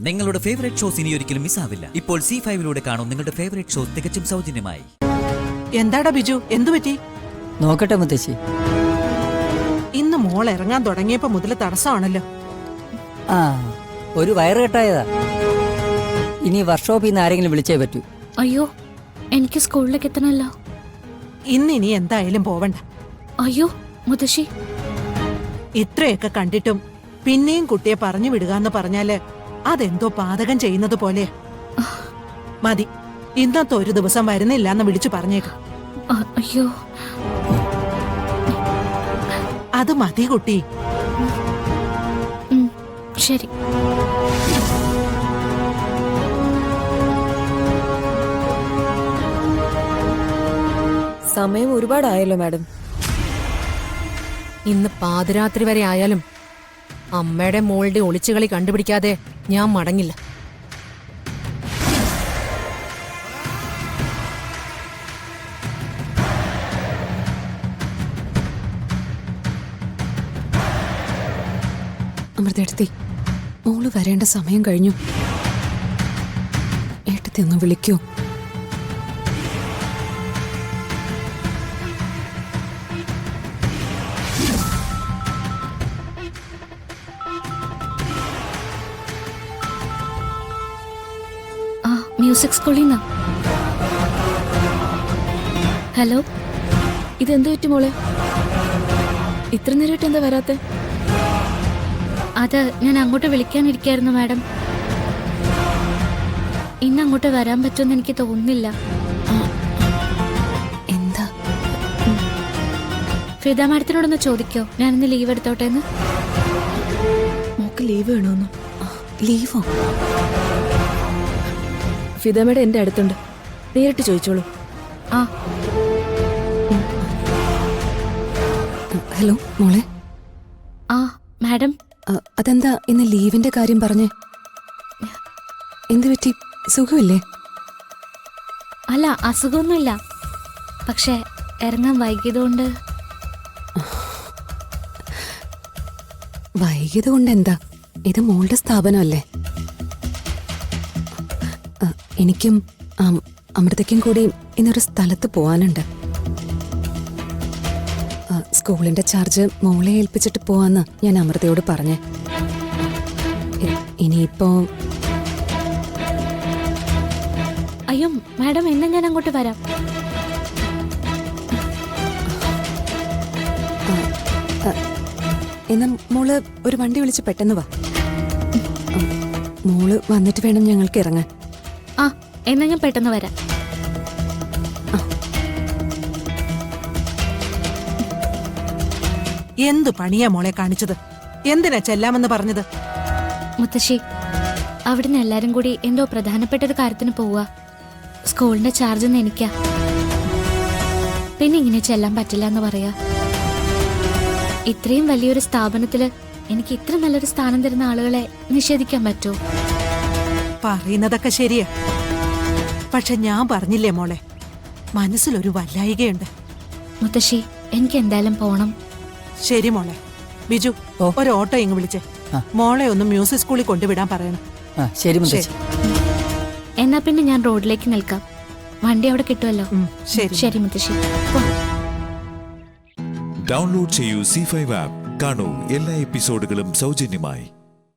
നിങ്ങളുടെ favourite shows ഇനി ഒരിക്കലും മിസ്സാവില്ല. ഇപ്പോൾ C5 കാണും നിങ്ങളുടെ ഫേവറേറ്റ് ഷോസ് തികച്ചും സൗജന്യമായി. എന്താടാ ബിജു, എന്തു പറ്റി? നോക്കട്ടെ മുത്തശ്ശി. ഇന്ന് മോൾ ഇറങ്ങാൻ തുടങ്ങിയപ്പോ മുതൽ തടസ്സമാണല്ലോ. ആ, ഒരു വയറ് കെട്ടായതാ. ഇനി വർക്ക്ഷോപ്പിൽ നിന്ന് ആരെങ്കിലും വിളിച്ചേ പറ്റൂ. അയ്യോ, എനിക്ക് സ്കൂളിലേക്ക് എത്തണല്ലോ. ഇനി എന്തായാലും പോവണ്ട. അയ്യോ മുത്തശ്ശി, ഇത്രയൊക്കെ കണ്ടിട്ടും പിന്നെയും കുട്ടിയെ പറഞ്ഞു വിടുകാന്ന് പറഞ്ഞാല് അതെന്തോ പാതകം ചെയ്യുന്നത് പോലെ. മതി, ഇന്നത്തെ ഒരു ദിവസം വരുന്നില്ലാന്ന് വിളിച്ചു പറഞ്ഞേക്കും. അയ്യോ, അത് മതി കുട്ടി. ശരി. സമയം ഒരുപാടായല്ലോ മാഡം. ഇന്ന് പാതിരാത്രി വരെ ആയാലും അമ്മയുടെ മോളുടെ ഒളിച്ചുകളി കണ്ടുപിടിക്കാതെ ഞാൻ മടങ്ങില്ല. അമൃതേട്ടത്തി, മോള് വരേണ്ട സമയം കഴിഞ്ഞു. ഏട്ടത്തി ഒന്ന് വിളിക്കൂ. മ്യൂസിക് സ്കൂളിൽ നിന്നാ. ഹലോ, ഇതെന്താ പറ്റി മോളെ? ഇത്ര നേരമായിട്ട് എന്താ വരാത്തെ? അത് ഞാൻ അങ്ങോട്ട് വിളിക്കാനിരിക്കായിരുന്നു മാഡം. ഇന്ന് അങ്ങോട്ട് വരാൻ പറ്റുമെന്ന് എനിക്ക് തോന്നുന്നില്ല. എന്താ? ഫിദ മാഡത്തിനോടൊന്ന് ചോദിക്കോ, ഞാനിന്ന് ലീവ് എടുത്തോട്ടെ എന്ന്. മോക്ക് ലീവ് വേണോന്ന്? ലീവോ? ഫിദമേടെ എന്റെ അടുത്തുണ്ട്, നേരിട്ട് ചോദിച്ചോളൂ. ആ, ഹലോ മോളെ. ആ മാഡം. അതെന്താ ഇന്ന് ലീവിന്റെ കാര്യം പറഞ്ഞേ? എന്ത് പറ്റി? സുഖമില്ലേ? അല്ല, അസുഖമൊന്നുമില്ല. പക്ഷെ ഇറങ്ങാൻ വൈകിയതുകൊണ്ട്. വൈകിയത് കൊണ്ട് എന്താ? ഇത് മോളുടെ സ്ഥാപനമല്ലേ. എനിക്കും അമൃതയ്ക്കും കൂടി ഇന്നൊരു സ്ഥലത്ത് പോവാനുണ്ട്. സ്കൂളിന്റെ ചാർജ് മോളെ ഏൽപ്പിച്ചിട്ട് പോവാന്ന് ഞാൻ അമൃതയോട് പറഞ്ഞേ. ഇനിയിപ്പോ അയ്യോ മാഡം, ഇന്ന് ഞാൻ അങ്ങോട്ട് വരാം. എന്നാ മോള് ഒരു വണ്ടി വിളിച്ച് പെട്ടെന്ന് വാ. മോള് വന്നിട്ട് വേണം ഞങ്ങൾക്ക് ഇറങ്ങാൻ. ആ, എന്നാ ഞാൻ പെട്ടെന്ന് വരാം. എന്തു പണിയാ മോളെ കാണിച്ചത്? എന്തിനാ ചെല്ലാമെന്ന് പറഞ്ഞത്? മുത്തശ്ശി, അവിടുന്ന് എല്ലാരും കൂടി എന്തോ പ്രധാനപ്പെട്ട ഒരു കാര്യത്തിന് പോവുക. സ്കൂളിന്റെ ചാർജ് എനിക്കാ. പിന്നെ ഇങ്ങനെ ചെല്ലാൻ പറ്റില്ല എന്ന് പറയാ. ഇത്രയും വലിയൊരു സ്ഥാപനത്തില് എനിക്ക് ഇത്ര നല്ലൊരു സ്ഥാനം തരുന്ന ആളുകളെ നിഷേധിക്കാൻ പറ്റുമോ? പറയുന്നതൊക്കെ ശരിയാ. പക്ഷെ ഞാൻ പറഞ്ഞില്ലേ മോളെ, മനസ്സിലൊരു വല്ലായികയുണ്ട്. മുത്തശ്ശി, എനിക്ക് എന്തായാലും പോണം. ശരി മോളെ. ബിജു, ഒരു ഓട്ടോ ഇങ്ങ് വിളിച്ചേ. മോളെ ഒന്ന് മ്യൂസിക് സ്കൂളിൽ കൊണ്ടുവിടാൻ പറയണം. ശരി മുത്തശ്ശി. എന്നാ പിന്നെ ഞാൻ റോഡിലേക്ക് നിൽക്കാം. വണ്ടി അവിടെ കിട്ടുമല്ലോ. ശരി മുത്തശ്ശി. ഡൗൺലോഡ് ചെയ്യൂ C5 ആപ്പ്. കാണൂ എല്ലാ എപ്പിസോഡുകളും സൗജന്യമായി.